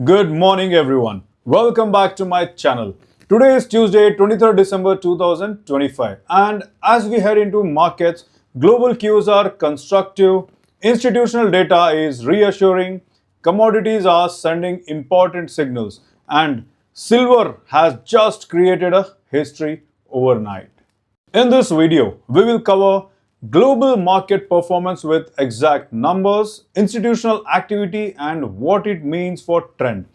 Good morning, everyone. Welcome back to my channel. Today is Tuesday, 23rd December 2025, and as we head into markets, global cues are constructive, institutional data is reassuring, commodities are sending important signals, and silver has just created a history overnight. In this video, we will cover global market performance with exact numbers, institutional activity and what it means for trend,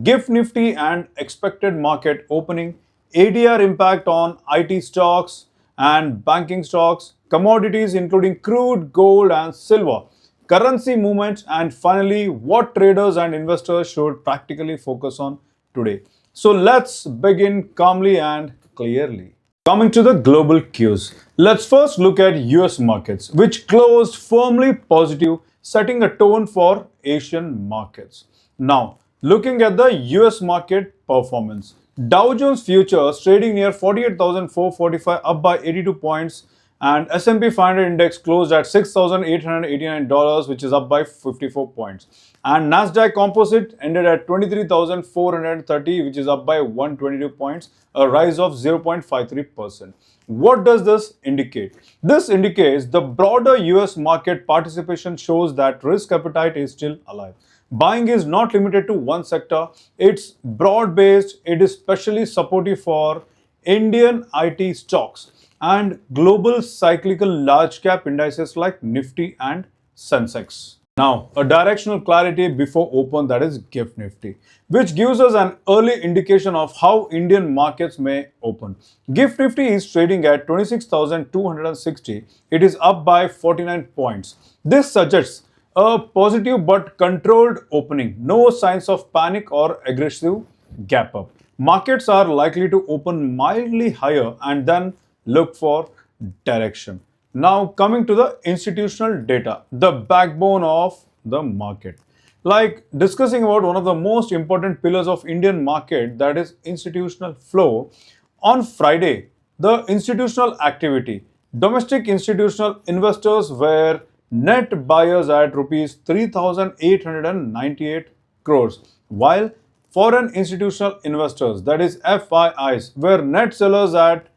GIFT Nifty and expected market opening, ADR impact on IT stocks and banking stocks, commodities including crude, gold and silver, currency movements, and finally what traders and investors should practically focus on today. So let's begin calmly and clearly. Coming to the global cues, let's first look at US markets, which closed firmly positive, setting a tone for Asian markets. Now, looking at the US market performance, Dow Jones futures trading near 48,445, up by 82 points, and S&P 500 index closed at $6,889, which is up by 54 points. And Nasdaq composite ended at 23,430, which is up by 122 points, a rise of 0.53%. What does this indicate? This indicates the broader US market participation shows that risk appetite is still alive. Buying is not limited to one sector, it's broad based, it is specially supportive for Indian IT stocks and global cyclical large cap indices like Nifty and Sensex. Now, a directional clarity before open, that is GIFT Nifty, which gives us an early indication of how Indian markets may open. GIFT Nifty is trading at 26,260. It is up by 49 points. This suggests a positive but controlled opening. No signs of panic or aggressive gap up. Markets are likely to open mildly higher and then look for direction. Now coming to the institutional data, the backbone of the market. Like discussing about one of the most important pillars of Indian market, that is institutional flow. On Friday, the institutional activity, domestic institutional investors were net buyers at rupees 3,898 crores, while foreign institutional investors, that is FIIs, were net sellers at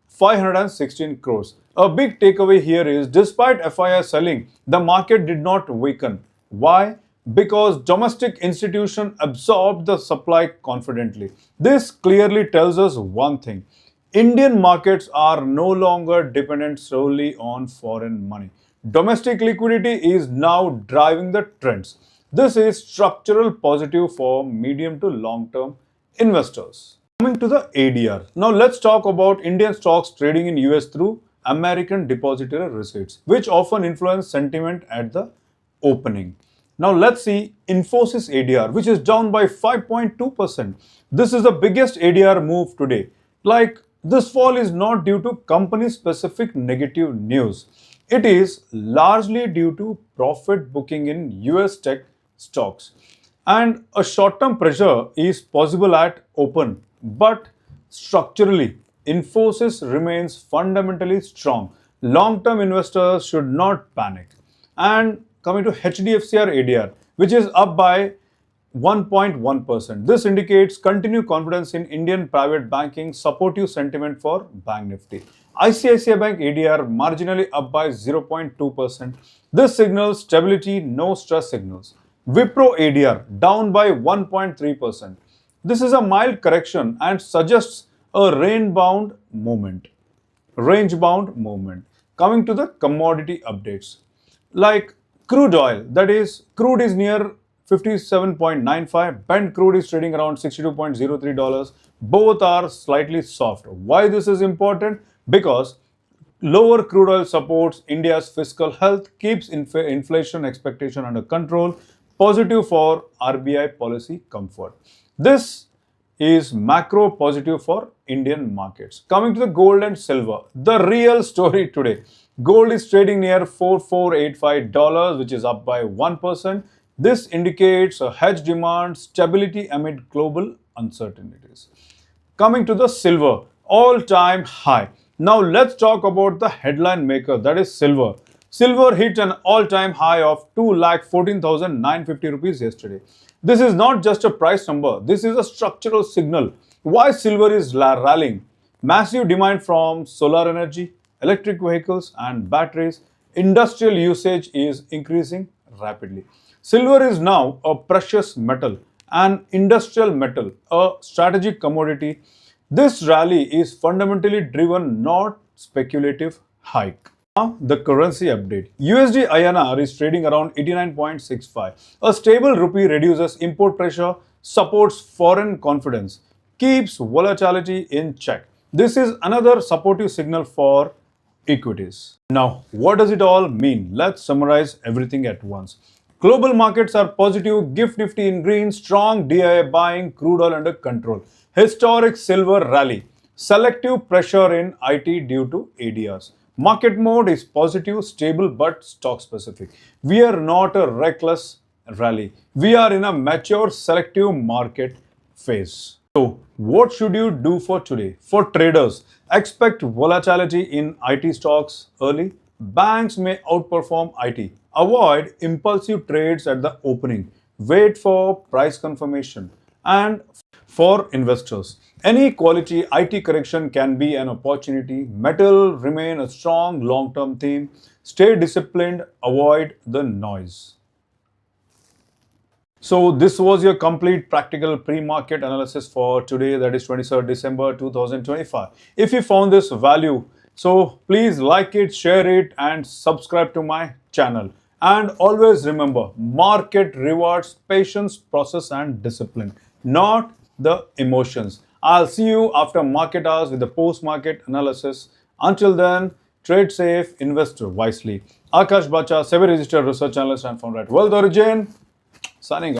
516 crores. A big takeaway here is despite FII selling, the market did not weaken. Why? Because domestic institution absorbed the supply confidently. This clearly tells us one thing. Indian markets are no longer dependent solely on foreign money. Domestic liquidity is now driving the trends. This is structural positive for medium to long term investors. Coming to the ADR. Now let's talk about Indian stocks trading in US through American depository receipts, which often influence sentiment at the opening. Now let's see Infosys ADR, which is down by 5.2%. This is the biggest ADR move today. Like this fall is not due to company specific negative news. It is largely due to profit booking in US tech stocks. And a short-term pressure is possible at open, but structurally, Infosys remains fundamentally strong. Long-term investors should not panic. And coming to HDFCR ADR, which is up by 1.1%. This indicates continued confidence in Indian private banking, supportive sentiment for Bank Nifty. ICICI Bank ADR marginally up by 0.2%. This signals stability, no stress signals. Wipro ADR down by 1.3%. This is a mild correction and suggests a range-bound movement. Coming to the commodity updates, like crude oil, that is, crude is near 57.95. Brent crude is trading around $62.03. Both are slightly soft. Why this is important? Because lower crude oil supports India's fiscal health, keeps inflation expectation under control, positive for RBI policy comfort. This is macro positive for Indian markets. Coming to the gold and silver, the real story today. Gold is trading near $4,485, which is up by 1%. This indicates a hedge demand stability amid global uncertainties. Coming to the silver, all-time high. Now let's talk about the headline maker, that is silver. Silver hit an all-time high of 2,14,950 rupees yesterday. This is not just a price number, this is a structural signal. Why silver is rallying? Massive demand from solar energy, electric vehicles, and batteries. Industrial usage is increasing rapidly. Silver is now a precious metal, an industrial metal, a strategic commodity. This rally is fundamentally driven, not speculative hike. Now, the currency update. USD INR is trading around 89.65. A stable rupee reduces import pressure, supports foreign confidence, keeps volatility in check. This is another supportive signal for equities. Now, what does it all mean? Let's summarize everything at once. Global markets are positive, gift nifty in green, strong DII buying, crude oil under control. Historic silver rally, selective pressure in IT due to ADRs. Market mode is positive, stable but stock specific. We are not a reckless rally. We are in a mature selective market phase. So, what should you do for today? For traders, expect volatility in IT stocks early. Banks may outperform IT. Avoid impulsive trades at the opening. Wait for price confirmation. And for investors, any quality IT correction can be an opportunity. Metal remain a strong long-term theme. Stay disciplined, avoid the noise. So this was your complete practical pre-market analysis for today, that is 23rd December 2025. If you found this value, so please like it, share it and subscribe to my channel. And always remember, market rewards patience, process and discipline, not the emotions. I'll see you after market hours with the post-market analysis. Until then, trade safe, invest wisely. Akash Bacha, SEBI registered research analyst and founder at Wealth Origin, signing off.